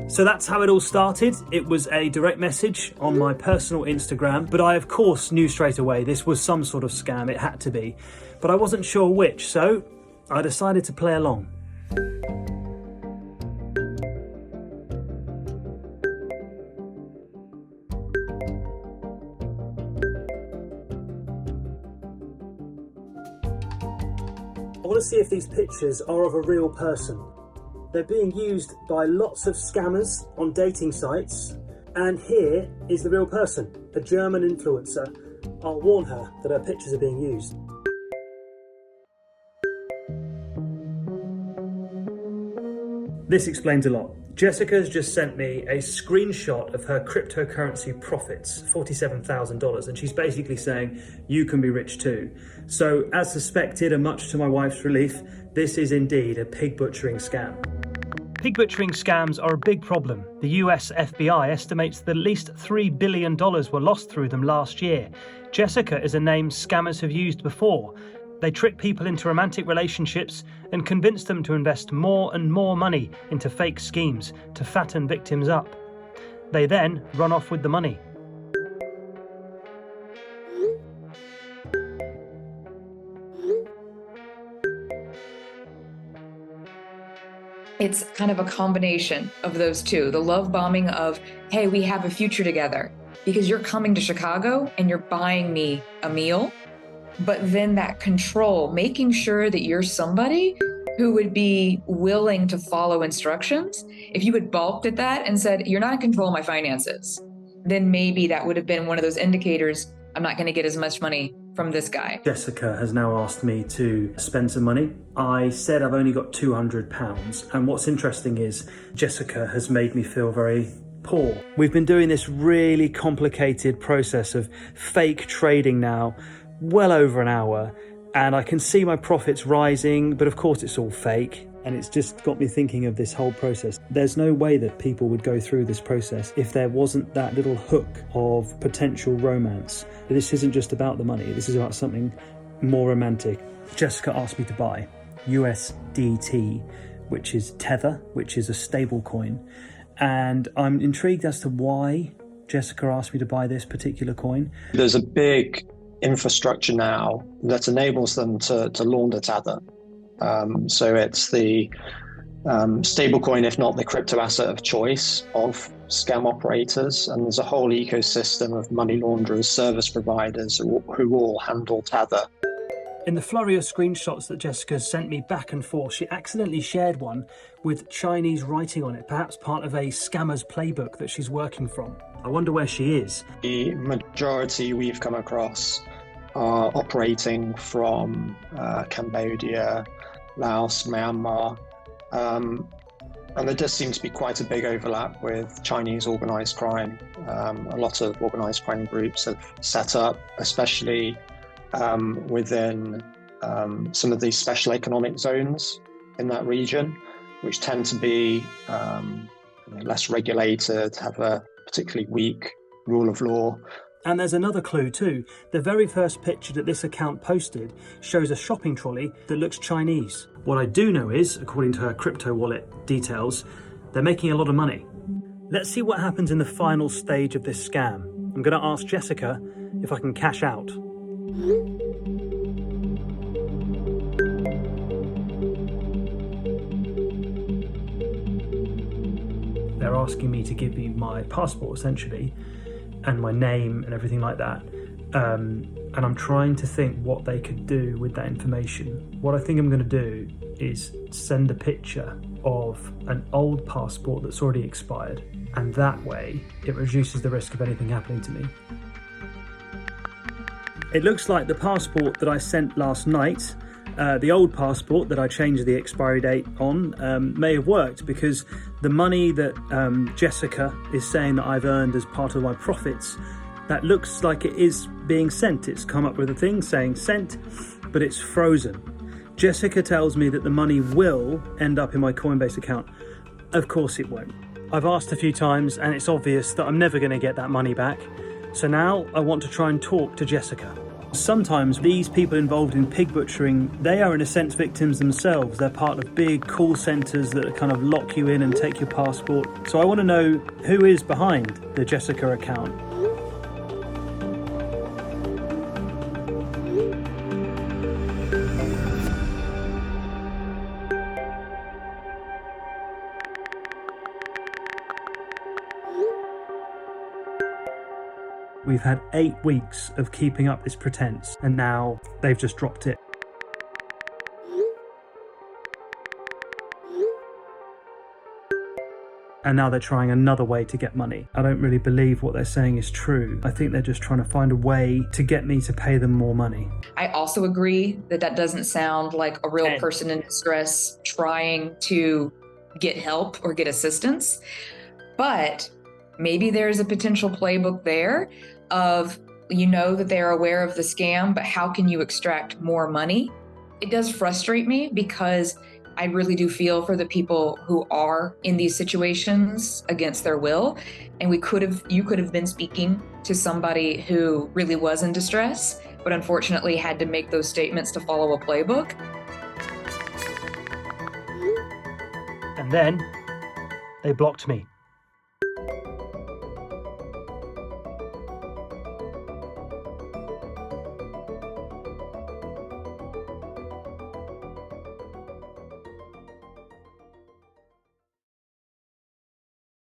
So that's how it all started. It was a direct message on my personal Instagram, but I of course knew straight away this was some sort of scam, it had to be. But I wasn't sure which, so I decided to play along. I want to see if these pictures are of a real person. They're being used by lots of scammers on dating sites, and here is the real person, a German influencer. I'll warn her that her pictures are being used. This explains a lot. Jessica has just sent me a screenshot of her cryptocurrency profits, $47,000, and she's basically saying, you can be rich too. So, as suspected, and much to my wife's relief, this is indeed a pig butchering scam. Pig butchering scams are a big problem. The US FBI estimates that at least $3 billion were lost through them last year. Jessica is a name scammers have used before. They trick people into romantic relationships and convince them to invest more and more money into fake schemes to fatten victims up. They then run off with the money. It's kind of a combination of those two. The love bombing of, hey, we have a future together because you're coming to Chicago and you're buying me a meal. But then that control, making sure that you're somebody who would be willing to follow instructions. If you had balked at that and said, you're not in control of my finances, then maybe that would have been one of those indicators, I'm not going to get as much money from this guy. Jessica has now asked me to spend some money. I said I've only got £200, and what's interesting is Jessica has made me feel very poor. We've been doing this really complicated process of fake trading now, well over an hour, and I can see my profits rising, but of course it's all fake. And it's just got me thinking of this whole process. There's no way that people would go through this process if there wasn't that little hook of potential romance. This isn't just about the money, this is about something more romantic. Jessica asked me to buy USDT, which is Tether, which is a stable coin. And I'm intrigued as to why Jessica asked me to buy this particular coin. There's a big infrastructure now that enables them to launder Tether. So it's the stablecoin, if not the crypto asset of choice of scam operators. And there's a whole ecosystem of money launderers, service providers who all handle Tether. In the flurry of screenshots that Jessica sent me back and forth, she accidentally shared one with Chinese writing on it, perhaps part of a scammer's playbook that she's working from. I wonder where she is. The majority we've come across are operating from Cambodia, Laos, Myanmar, and there does seem to be quite a big overlap with Chinese organised crime. A lot of organised crime groups have set up, especially within some of these special economic zones in that region, which tend to be less regulated, have a particularly weak rule of law. And there's another clue too. The very first picture that this account posted shows a shopping trolley that looks Chinese. What I do know is, according to her crypto wallet details, they're making a lot of money. Let's see what happens in the final stage of this scam. I'm going to ask Jessica if I can cash out. They're asking me to give you my passport, essentially, and my name and everything like that. And I'm trying to think what they could do with that information. What I think I'm going to do is send a picture of an old passport that's already expired, and that way it reduces the risk of anything happening to me. It looks like the passport that I sent last night, the old passport that I changed the expiry date on, may have worked, because the money that Jessica is saying that I've earned as part of my profits, that looks like it is being sent. It's come up with a thing saying sent, but it's frozen. Jessica tells me that the money will end up in my Coinbase account. Of course it won't. I've asked a few times and it's obvious that I'm never going to get that money back. So now I want to try and talk to Jessica. Sometimes these people involved in pig butchering, they are in a sense victims themselves. They're part of big call centres that kind of lock you in and take your passport. So I want to know who is behind the Jessica account. We've had 8 weeks of keeping up this pretense, and now they've just dropped it. And now they're trying another way to get money. I don't really believe what they're saying is true. I think they're just trying to find a way to get me to pay them more money. I also agree that that doesn't sound like a real person in distress trying to get help or get assistance. But maybe there's a potential playbook there of, you know, that they're aware of the scam, but how can you extract more money? It does frustrate me because I really do feel for the people who are in these situations against their will. And you could have been speaking to somebody who really was in distress, but unfortunately had to make those statements to follow a playbook. And then they blocked me.